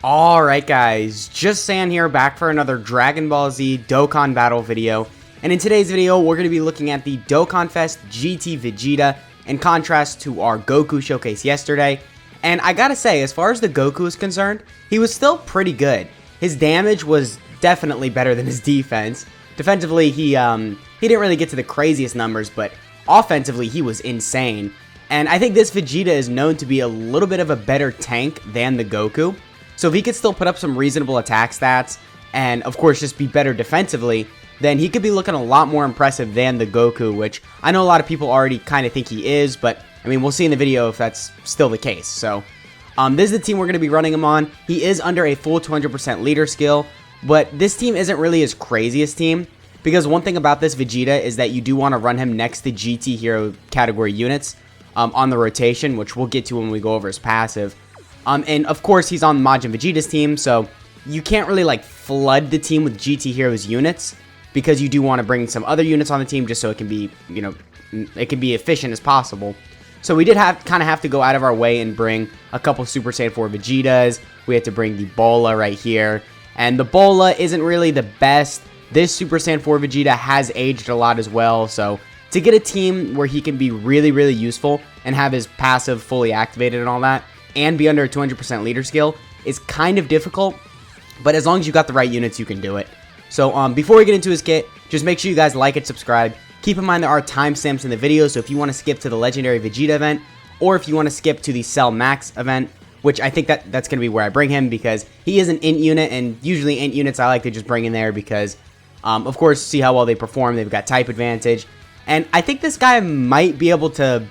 Alright guys, just San here, back for another Dragon Ball Z Dokkan battle video. And in today's video, we're going to be looking at the Dokkan Fest GT Vegeta in contrast to our Goku showcase yesterday. And I gotta say, as far as the Goku is concerned, he was still pretty good. His damage was definitely better than his defense. Defensively, he didn't really get to the craziest numbers, but offensively, he was insane. And I think this Vegeta is known to be a little bit of a better tank than the Goku. So if he could still put up some reasonable attack stats, and of course just be better defensively, then he could be looking a lot more impressive than the Goku, which I know a lot of people already kind of think he is, but I mean, we'll see in the video if that's still the case. So this is the team we're going to be running him on. He is under a full 200% leader skill, but this team isn't really his craziest team, because one thing about this Vegeta is that you do want to run him next to GT Hero category units on the rotation, which we'll get to when we go over his passive. And of course, he's on Majin Vegeta's team, so you can't really like flood the team with GT Heroes units, because you do want to bring some other units on the team just so it can be, you know, it can be efficient as possible. So we did kind of have to go out of our way and bring a couple Super Saiyan 4 Vegetas. We had to bring the Bola right here, and the Bola isn't really the best. This Super Saiyan 4 Vegeta has aged a lot as well, so to get a team where he can be really, really useful and have his passive fully activated and all that, and be under a 200% leader skill is kind of difficult, but as long as you got the right units, you can do it. So before we get into his kit, just make sure you guys like and subscribe. Keep in mind there are timestamps in the video, so if you want to skip to the Legendary Vegeta event, or if you want to skip to the Cell Max event, which I think that's going to be where I bring him, because he is an int unit, and usually int units I like to just bring in there because, of course, see how well they perform. They've got type advantage, and I think this guy might be able to,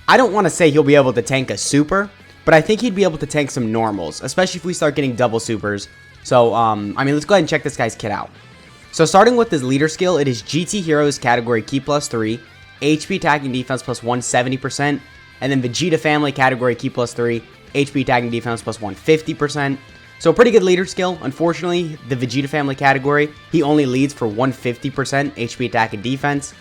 I don't want to say he'll be able to tank a super, but I think he'd be able to tank some normals, especially if we start getting double supers. So, I mean, let's go ahead and check this guy's kit out. So, starting with his leader skill, it is GT Heroes category Ki +3, HP attack and defense plus 170%, and then Vegeta family category Ki +3, HP attack and defense plus 150%. So, pretty good leader skill. Unfortunately, the Vegeta family category, he only leads for 150% HP attack and defense.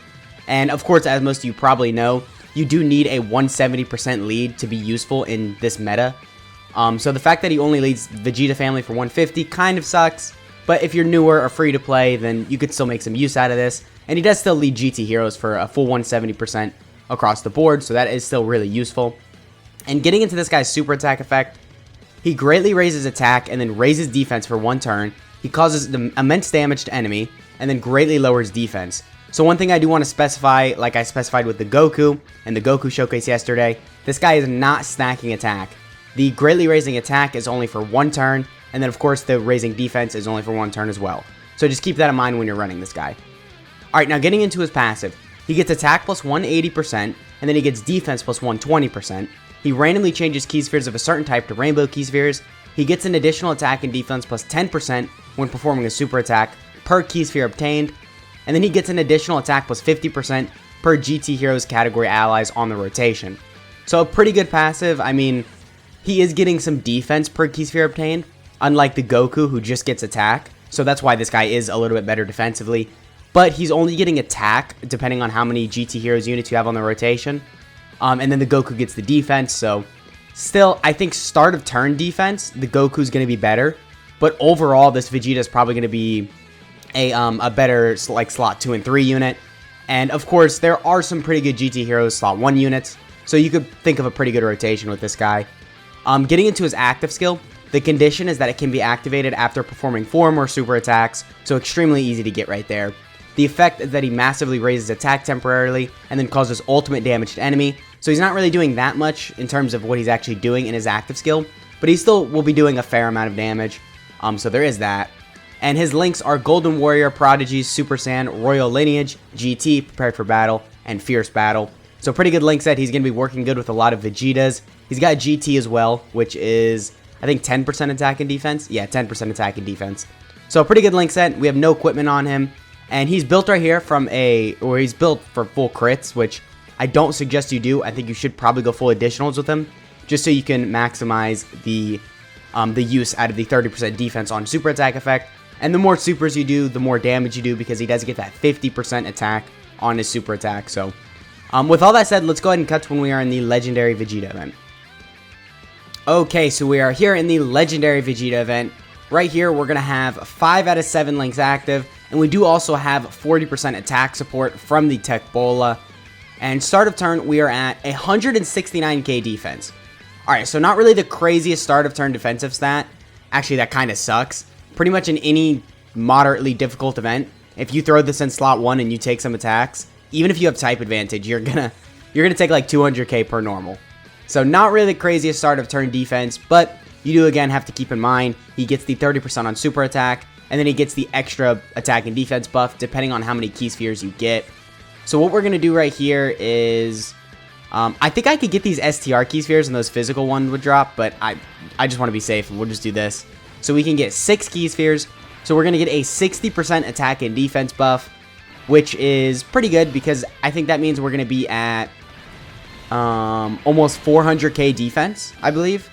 And, of course, as most of you probably know, you do need a 170% lead to be useful in this meta. So the fact that he only leads Vegeta family for 150 kind of sucks, but if you're newer or free to play, then you could still make some use out of this. And he does still lead GT Heroes for a full 170% across the board, so that is still really useful. And getting into this guy's super attack effect, he greatly raises attack and then raises defense for one turn. He causes immense damage to enemy and then greatly lowers defense. So one thing I do want to specify, like I specified with the Goku and the Goku showcase yesterday, this guy is not stacking attack. The greatly raising attack is only for one turn, and then of course the raising defense is only for one turn as well. So just keep that in mind when you're running this guy. Alright, now getting into his passive. He gets attack plus 180%, and then he gets defense plus 120%. He randomly changes key spheres of a certain type to rainbow key spheres. He gets an additional attack and defense plus 10% when performing a super attack per key sphere obtained. And then he gets an additional attack plus 50% per GT Heroes category allies on the rotation. So a pretty good passive. I mean, he is getting some defense per key sphere obtained, unlike the Goku who just gets attack. So that's why this guy is a little bit better defensively. But he's only getting attack depending on how many GT Heroes units you have on the rotation. And then the Goku gets the defense. So still, I think start of turn defense, the Goku's going to be better. But overall, this Vegeta is probably going to be a better like slot 2 and 3 unit. And of course, there are some pretty good GT Heroes slot 1 units. So you could think of a pretty good rotation with this guy. Getting into his active skill, the condition is that it can be activated after performing 4 or more super attacks, so extremely easy to get right there. The effect is that he massively raises attack temporarily and then causes ultimate damage to enemy, so he's not really doing that much in terms of what he's actually doing in his active skill, but he still will be doing a fair amount of damage, so there is that. And his links are Golden Warrior, Prodigy, Super Saiyan, Royal Lineage, GT, Prepared for Battle, and Fierce Battle. So pretty good link set. He's going to be working good with a lot of Vegetas. He's got GT as well, which is, I think, 10% attack and defense. Yeah, 10% attack and defense. So pretty good link set. We have no equipment on him. And he's built right here he's built for full crits, which I don't suggest you do. I think you should probably go full additionals with him, just so you can maximize the use out of the 30% defense on super attack effect. And the more supers you do, the more damage you do, because he does get that 50% attack on his super attack. So with all that said, let's go ahead and cut to when we are in the Legendary Vegeta event. Okay, so we are here in the Legendary Vegeta event. Right here, we're going to have 5 out of 7 links active, and we do also have 40% attack support from the Tech Bola. And start of turn, we are at 169k defense. Alright, so not really the craziest start of turn defensive stat. Actually, that kind of sucks. Pretty much in any moderately difficult event, if you throw this in slot 1 and you take some attacks, even if you have type advantage, you're gonna take like 200k per normal. So not really the craziest start of turn defense, but you do again have to keep in mind he gets the 30% on super attack, and then he gets the extra attack and defense buff depending on how many key spheres you get. So what we're gonna do right here is, I think I could get these STR key spheres and those physical ones would drop, but I just want to be safe and we'll just do this. So we can get 6 key spheres. So we're gonna get a 60% attack and defense buff, which is pretty good because I think that means we're gonna be at almost 400k defense, I believe,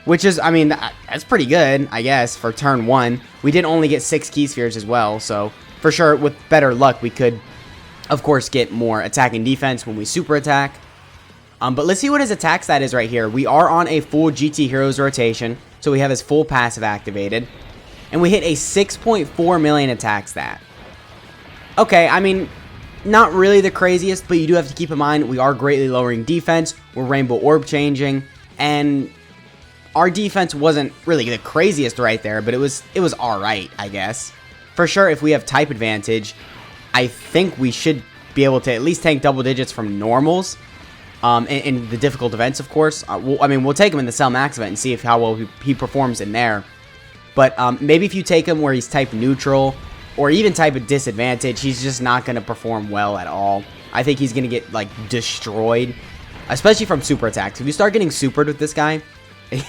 which is, I mean, that's pretty good, I guess, for turn 1. We did only get 6 key spheres as well, so for sure, with better luck, we could, of course, get more attack and defense when we super attack. But let's see what his attack stat is right here. We are on a full GT Heroes rotation, so we have his full passive activated, and we hit a 6.4 million attack stat. Okay, I mean, not really the craziest, but you do have to keep in mind we are greatly lowering defense. We're Rainbow Orb changing, and our defense wasn't really the craziest right there, but it was alright, I guess. For sure, if we have type advantage, I think we should be able to at least tank double digits from normals. In the difficult events, of course. We'll take him in the Cell Max event and see how well he performs in there. But maybe if you take him where he's type neutral, or even type of disadvantage, he's just not going to perform well at all. I think he's going to get, like, destroyed, especially from super attacks. If you start getting supered with this guy,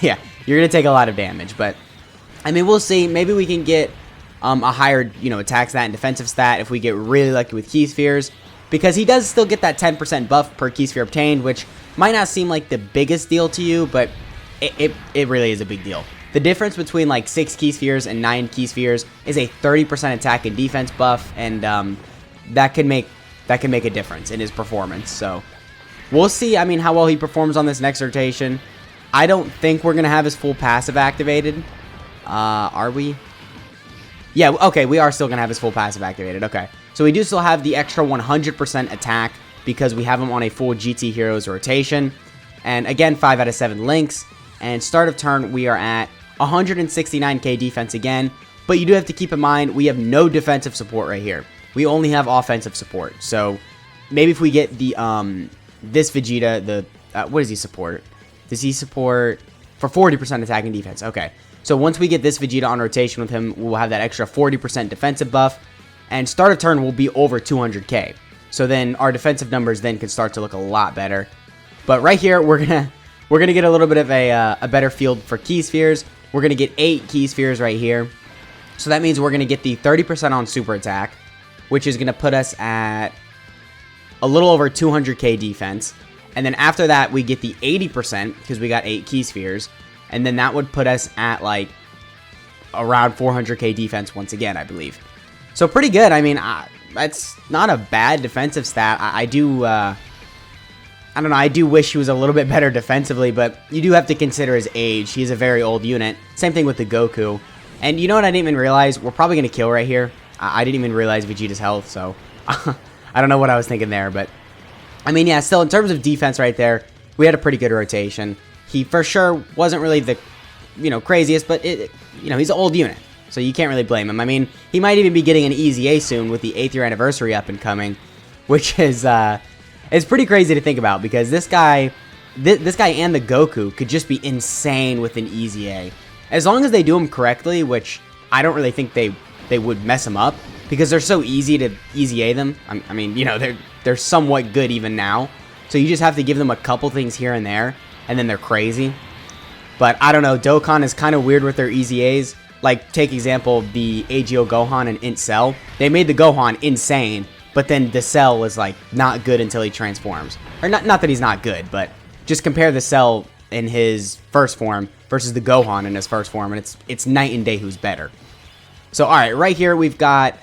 yeah, you're going to take a lot of damage. But, I mean, we'll see. Maybe we can get a higher, attack stat and defensive stat if we get really lucky with key spheres, because he does still get that 10% buff per key sphere obtained, which might not seem like the biggest deal to you, but it really is a big deal. The difference between like 6 key spheres and 9 key spheres is a 30% attack and defense buff, and that can make a difference in his performance. So we'll see. I mean, how well he performs on this next rotation. I don't think we're gonna have his full passive activated. Are we? Yeah. Okay, we are still gonna have his full passive activated. Okay, so we do still have the extra 100% attack because we have him on a full GT Heroes rotation, and again, 5 out of 7 links. And start of turn, we are at 169k defense again, but you do have to keep in mind we have no defensive support right here. We only have offensive support. So maybe if we get the this Vegeta, what does he support? Does he support for 40% attack and defense? Okay, so once we get this Vegeta on rotation with him, we'll have that extra 40% defensive buff, and start of turn will be over 200k. So then our defensive numbers then can start to look a lot better. But right here, we're gonna get a little bit of a better field for key spheres. We're gonna get 8 key spheres right here. So that means we're gonna get the 30% on super attack, which is gonna put us at a little over 200k defense. And then after that, we get the 80% because we got 8 key spheres. And then that would put us at like around 400k defense once again, I believe. So pretty good. I mean, that's not a bad defensive stat. I don't know, I do wish he was a little bit better defensively, but you do have to consider his age. He's a very old unit. Same thing with the Goku. And you know what I didn't even realize? We're probably going to kill right here. I didn't even realize Vegeta's health, so I don't know what I was thinking there. But, I mean, yeah, still, in terms of defense right there, we had a pretty good rotation. He, for sure, wasn't really the, craziest, but, he's an old unit, so you can't really blame him. I mean, he might even be getting an easy A soon with the 8th year anniversary up and coming, which is, it's pretty crazy to think about because this guy and the Goku could just be insane with an easy A. As long as they do them correctly, which I don't really think they would mess them up because they're so easy to easy A them. I mean, they're somewhat good even now. So you just have to give them a couple things here and there, and then they're crazy. But I don't know, Dokkan is kind of weird with their easy A's. Like, take example, the AGO Gohan and Int Cell. They made the Gohan insane, but then the Cell is like not good until he transforms. Or not that he's not good, but just compare the Cell in his first form versus the Gohan in his first form, and it's night and day who's better. So alright, right here we've got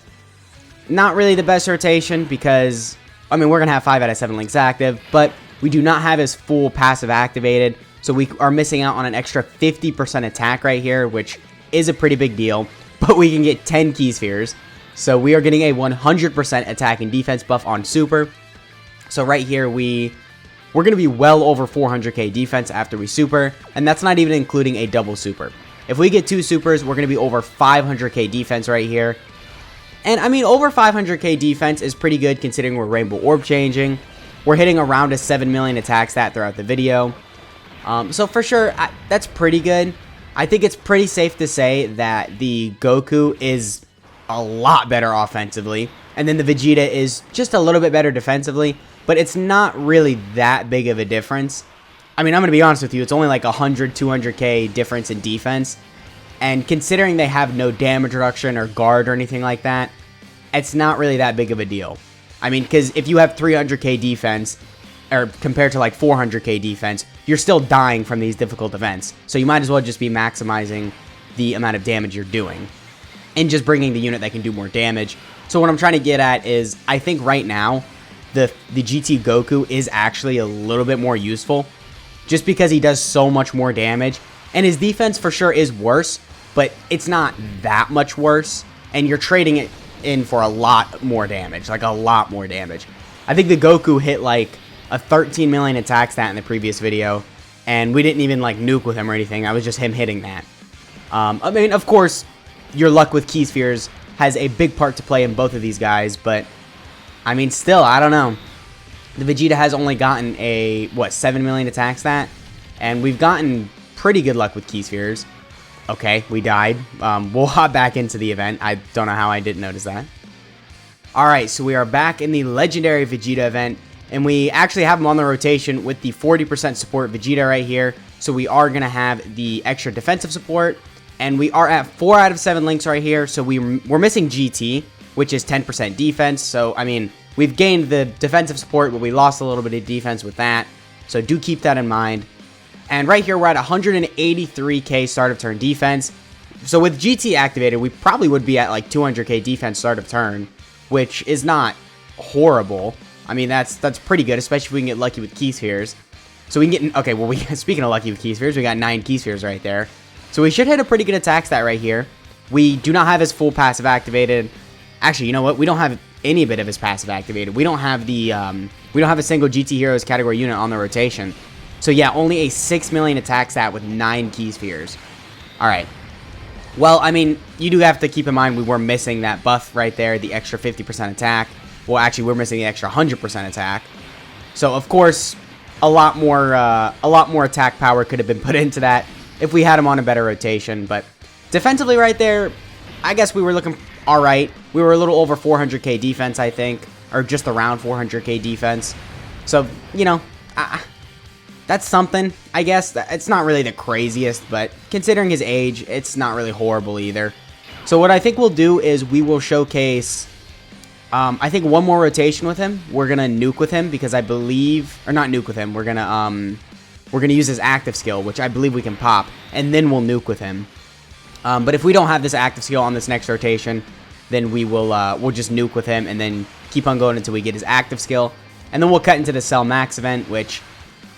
not really the best rotation because, I mean, we're going to have 5 out of 7 links active, but we do not have his full passive activated. So we are missing out on an extra 50% attack right here, which is a pretty big deal. But we can get 10 Key Spheres. So we are getting a 100% attack and defense buff on Super. So right here, we're going to be well over 400k defense after we Super. And that's not even including a double Super. If we get 2 Supers, we're going to be over 500k defense right here. And I mean, over 500k defense is pretty good considering we're Rainbow Orb changing. We're hitting around a 7 million attack stat throughout the video. So for sure, that's pretty good. I think it's pretty safe to say that the Goku is a lot better offensively. And then the Vegeta is just a little bit better defensively. But it's not really that big of a difference. I mean, I'm going to be honest with you. It's only like 100, 200k difference in defense. And considering they have no damage reduction or guard or anything like that, it's not really that big of a deal. I mean, because if you have 300k defense, or compared to like 400k defense, you're still dying from these difficult events. So you might as well just be maximizing the amount of damage you're doing. And just bringing the unit that can do more damage. So what I'm trying to get at is, I think right now, the GT Goku is actually a little bit more useful. Just because he does so much more damage. And his defense for sure is worse, but it's not that much worse. And you're trading it in for a lot more damage, like a lot more damage. I think the Goku hit like a 13 million attack stat in the previous video, and we didn't even like nuke with him or anything. I was just him hitting that. I mean, of course, your luck with Key Spheres has a big part to play in both of these guys, but I mean, still, I don't know. The Vegeta has only gotten a, 7 million attack stat, and we've gotten pretty good luck with Key Spheres. Okay, we died. We'll hop back into the event. I don't know how I didn't notice that. Alright, so we are back in the Legendary Vegeta event, and we actually have him on the rotation with the 40% support Vegeta right here. So we are going to have the extra defensive support, and we are at 4 out of 7 links right here. So we're missing GT, which is 10% defense. So, I mean, we've gained the defensive support, but we lost a little bit of defense with that. So do keep that in mind. And right here, we're at 183k start of turn defense. So with GT activated, we probably would be at like 200k defense start of turn, which is not horrible. I mean, that's pretty good, especially if we can get lucky with Key Spheres. So we can get, okay, well, speaking of lucky with Key Spheres, we got 9 Key Spheres right there. So we should hit a pretty good attack stat right here. We do not have his full passive activated. Actually, you know what? We don't have any bit of his passive activated. We don't have the, we don't have a single GT Heroes category unit on the rotation. So yeah, only a 6 million attack stat with 9 Key Spheres. Alright. Well, I mean, you do have to keep in mind we were missing that buff right there, the extra 50% attack. Well, actually, we're missing the extra 100% attack. So, of course, a lot more attack power could have been put into that if we had him on a better rotation. But defensively right there, I guess we were looking alright. We were a little over 400k defense, I think. Or just around 400k defense. So, you know, that's something, I guess. It's not really the craziest, but considering his age, it's not really horrible either. So what I think we'll do is we will showcase, I think one more rotation with him. We're going to nuke with him because I believe, or not nuke with him, we're going to use his active skill, which I believe we can pop, and then we'll nuke with him. But if we don't have this active skill on this next rotation, then we'll just nuke with him and then keep on going until we get his active skill. And then we'll cut into the Cell Max event, which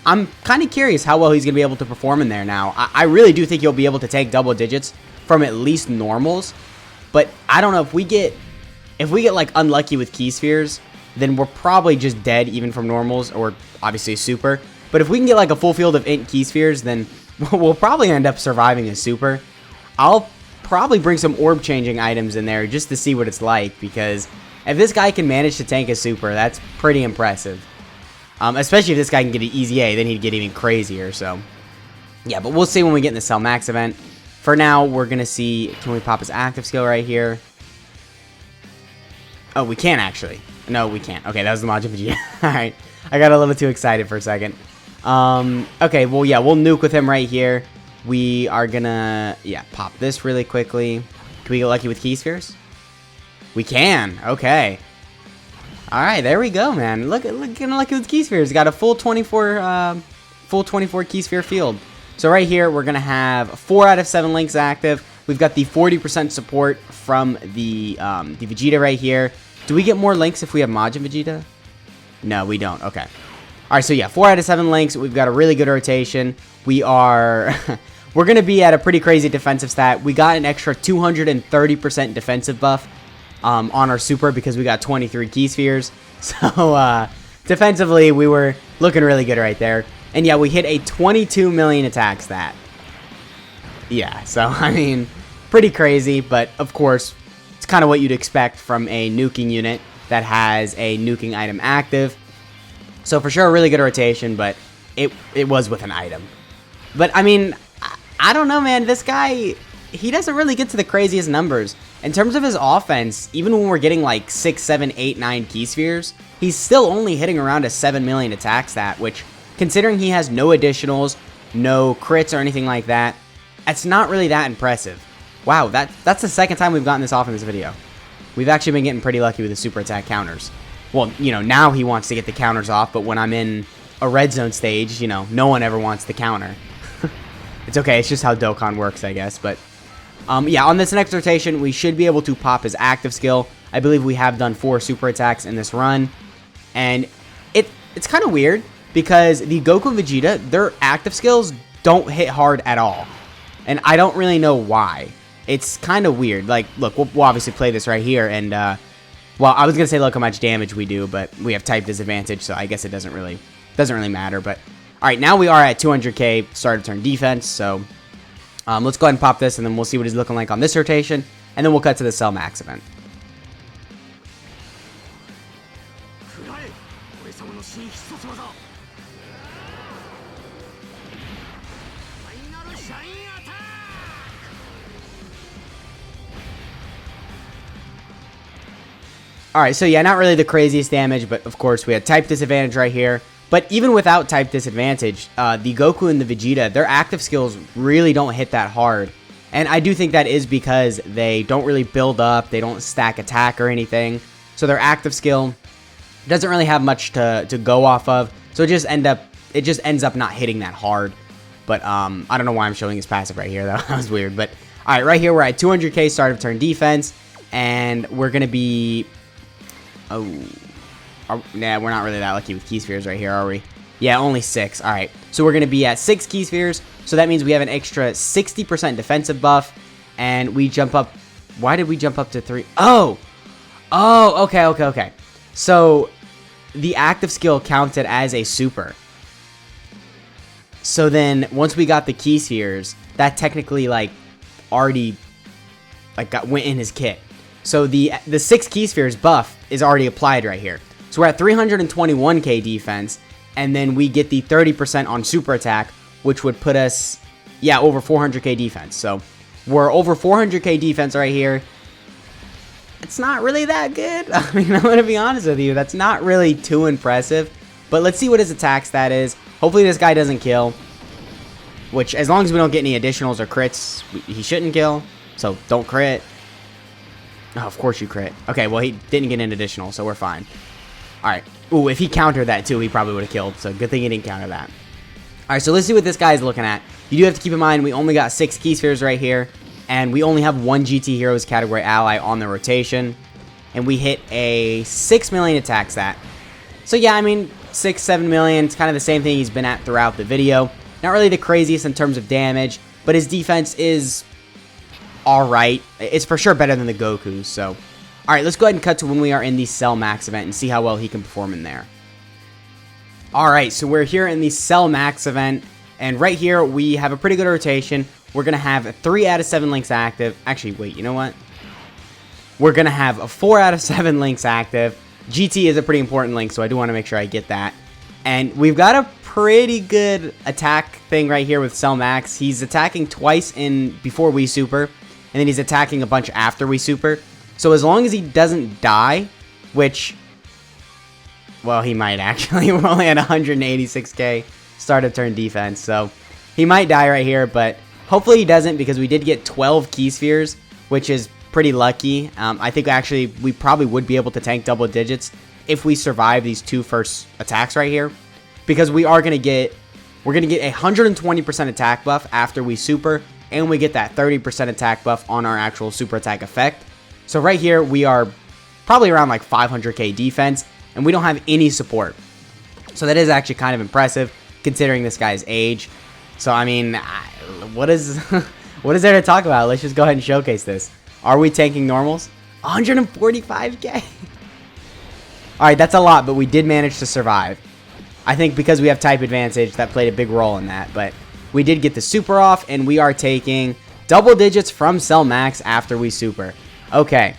I'm kind of curious how well he's going to be able to perform in there now. I really do think he'll be able to take double digits from at least normals. But I don't know, if we get like unlucky with Key Spheres, then we're probably just dead even from normals or obviously super. But if we can get like a full field of int Key Spheres, then we'll probably end up surviving a super. I'll probably bring some orb changing items in there just to see what it's like, because if this guy can manage to tank a super, that's pretty impressive. Especially if this guy can get an easy A, then he'd get even crazier, so. Yeah, but we'll see when we get in the Cell Max event. For now, we're going to see, can we pop his active skill right here? Oh, we can actually. No, we can't. Okay, that was the Majin Vegeta. Alright, I got a little too excited for a second. Okay, well, yeah, we'll nuke with him right here. We are going to, yeah, pop this really quickly. Can we get lucky with Key Spheres? We can. Okay. Alright, there we go, man. Look at lucky with Key Spheres. Got a full 24 Key Sphere field. So right here, we're going to have 4 out of 7 links active. We've got the 40% support from the Vegeta right here. Do we get more links if we have Majin Vegeta? No, we don't. Okay. Alright, so yeah, 4 out of 7 links. We've got a really good rotation. We are... we're going to be at a pretty crazy defensive stat. We got an extra 230% defensive buff on our super because we got 23 key spheres. So, defensively, we were looking really good right there. And yeah, we hit a 22 million attack stat. Yeah, so, I mean, pretty crazy. But, of course, it's kind of what you'd expect from a nuking unit that has a nuking item active. So for sure, a really good rotation, but it was with an item. But I mean, I don't know, man. This guy, he doesn't really get to the craziest numbers. In terms of his offense, even when we're getting like 6, 7, 8, 9 key spheres, he's still only hitting around a 7 million attack stat, which, considering he has no additionals, no crits or anything like that, that's not really that impressive. Wow, that's the second time we've gotten this off in this video. We've actually been getting pretty lucky with the super attack counters. Well, you know, now he wants to get the counters off, but when I'm in a red zone stage, you know, no one ever wants the counter. It's okay, it's just how Dokkan works, I guess. But, yeah, on this next rotation, we should be able to pop his active skill. I believe we have done 4 super attacks in this run. And it's kind of weird, because the Goku and Vegeta, their active skills don't hit hard at all. And I don't really know why. It's kind of weird. Like, look, we'll obviously play this right here, and, well, I was going to say look how much damage we do, but we have type disadvantage, so I guess it doesn't really matter. But, alright, now we are at 200k start of turn defense, so let's go ahead and pop this, and then we'll see what he's looking like on this rotation, and then we'll cut to the Cell Max event. Alright, so yeah, not really the craziest damage, but of course we had type disadvantage right here. But even without type disadvantage, the Goku and the Vegeta, their active skills really don't hit that hard. And I do think that is because they don't really build up, they don't stack attack or anything. So their active skill doesn't really have much to go off of. So it just ends up not hitting that hard. But I don't know why I'm showing his passive right here, though. That was weird. But alright, right here we're at 200k start of turn defense. And we're going to be... Oh, nah, we're not really that lucky with key spheres right here, are we? Yeah, only 6. All right, so we're going to be at 6 key spheres. So that means we have an extra 60% defensive buff, and we jump up. Why did we jump up to 3? Oh, okay. So the active skill counted as a super. So then once we got the key spheres, that technically like already like went in his kit. So the 6 key spheres buff is already applied right here. So we're at 321k defense, and then we get the 30% on super attack, which would put us, yeah, over 400k defense. So we're over 400k defense right here. It's not really that good. I mean, I'm going to be honest with you. That's not really too impressive. But let's see what his attack stat is. Hopefully this guy doesn't kill, which as long as we don't get any additionals or crits, he shouldn't kill. So don't crit. Oh, of course you crit. Okay, well, he didn't get an additional, so we're fine. Alright. Ooh, if he countered that, too, he probably would have killed. So, good thing he didn't counter that. Alright, so let's see what this guy's looking at. You do have to keep in mind, we only got 6 key spheres right here. And we only have 1 GT Heroes category ally on the rotation. And we hit a 6 million attack stat. So, yeah, I mean, 6, 7 million. It's kind of the same thing he's been at throughout the video. Not really the craziest in terms of damage. But his defense is... alright. It's for sure better than the Goku's, so... Alright, let's go ahead and cut to when we are in the Cell Max event and see how well he can perform in there. Alright, so we're here in the Cell Max event, and right here we have a pretty good rotation. We're going to have 3 out of 7 links active. Actually, wait, you know what? We're going to have a 4 out of 7 links active. GT is a pretty important link, so I do want to make sure I get that. And we've got a pretty good attack thing right here with Cell Max. He's attacking twice before we super, and then he's attacking a bunch after we super. So as long as he doesn't die, which, well, he might actually. We're only at 186k start of turn defense, so he might die right here, but hopefully he doesn't, because we did get 12 key spheres, which is pretty lucky. I think actually we probably would be able to tank double digits if we survive these 2 first attacks right here, because we're gonna get a 120% attack buff after we super, and we get that 30% attack buff on our actual super attack effect. So right here, we are probably around like 500k defense, and we don't have any support. So that is actually kind of impressive considering this guy's age. So, I mean, what is what is there to talk about? Let's just go ahead and showcase this. Are we tanking normals? 145k. Alright, that's a lot, but we did manage to survive. I think because we have type advantage, that played a big role in that. But we did get the super off, and we are taking double digits from Cell Max after we super. Okay.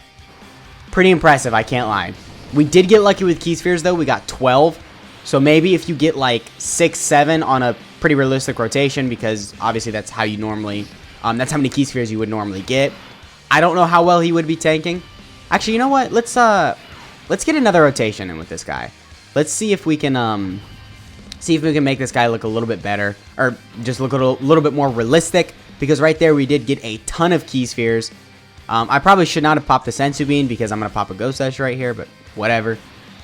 Pretty impressive, I can't lie. We did get lucky with Key Spheres, though. We got 12. So maybe if you get like 6, 7 on a pretty realistic rotation, because obviously that's how you normally, that's how many Key Spheres you would normally get. I don't know how well he would be tanking. Actually, you know what? Let's get another rotation in with this guy. Let's see if we can make this guy look a little bit better, or just look a little bit more realistic. Because right there we did get a ton of Key Spheres. I probably should not have popped the Sensu Bean because I'm gonna pop a Ghost Edge right here, but whatever.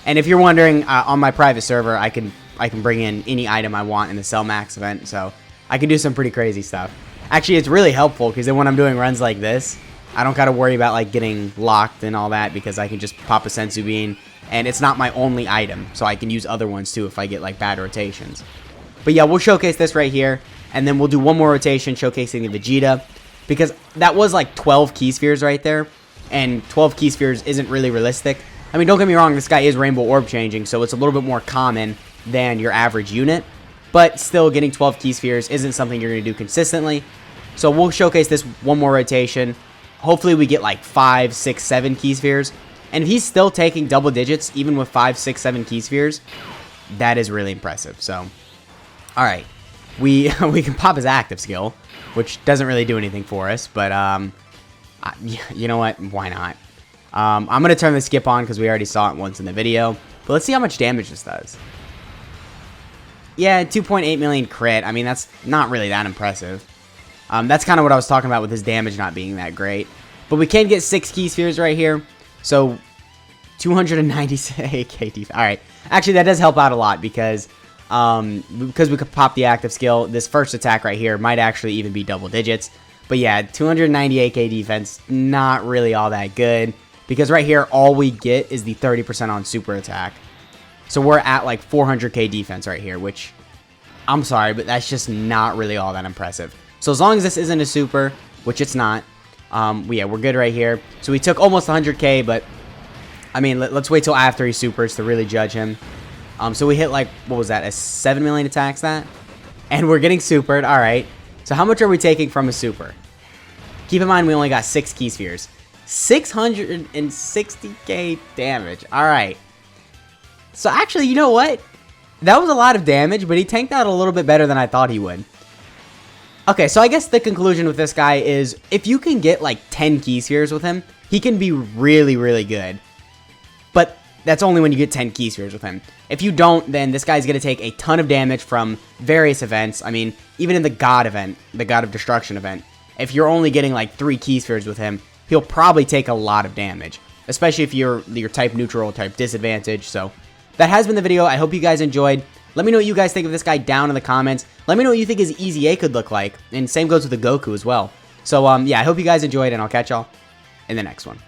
And if you're wondering, on my private server, I can bring in any item I want in the Cell Max event, so I can do some pretty crazy stuff. Actually, it's really helpful because then when I'm doing runs like this, I don't gotta worry about like getting locked and all that because I can just pop a Sensu Bean, and it's not my only item, so I can use other ones too if I get like bad rotations. But yeah, we'll showcase this right here, and then we'll do one more rotation showcasing the Vegeta, because that was like 12 Key Spheres right there, and 12 Key Spheres isn't really realistic. I mean, don't get me wrong, this guy is Rainbow Orb changing, so it's a little bit more common than your average unit, but still getting 12 Key Spheres isn't something you're going to do consistently. So we'll showcase this one more rotation. Hopefully we get like 5, 6, 7 Key Spheres, and if he's still taking double digits, even with 5, 6, 7 Key Spheres, that is really impressive. So, alright, we can pop his active skill, which doesn't really do anything for us, but you know what, why not? I'm going to turn the skip on because we already saw it once in the video. But let's see how much damage this does. Yeah, 2.8 million crit. I mean, that's not really that impressive. That's kind of what I was talking about with his damage not being that great. But we can get 6 Key Spheres right here. So, 296 AK defense. Alright. Actually, that does help out a lot because we could pop the active skill. This first attack right here might actually even be double digits. But yeah, 290 AK defense, not really all that good. Because right here, all we get is the 30% on super attack. So we're at like 400k defense right here, which, I'm sorry, but that's just not really all that impressive. So as long as this isn't a super, which it's not, yeah, we're good right here. So we took almost 100k, but, I mean, let's wait till after he supers to really judge him. So we hit like, what was that, a 7 million attacks that? And we're getting supered, alright. So how much are we taking from a super? Keep in mind we only got 6 Key Spheres. 660k damage. Alright. So actually, you know what? That was a lot of damage, but he tanked out a little bit better than I thought he would. Okay, so I guess the conclusion with this guy is if you can get like 10 Key Spheres with him, he can be really, really good. But that's only when you get 10 Key Spheres with him. If you don't, then this guy's going to take a ton of damage from various events. I mean, even in the God event, the God of Destruction event, if you're only getting like 3 Key Spheres with him, he'll probably take a lot of damage, especially if you're type neutral, type disadvantage. So that has been the video. I hope you guys enjoyed. Let me know what you guys think of this guy down in the comments. Let me know what you think his Easy A could look like, and same goes with the Goku as well. So yeah, I hope you guys enjoyed, and I'll catch y'all in the next one.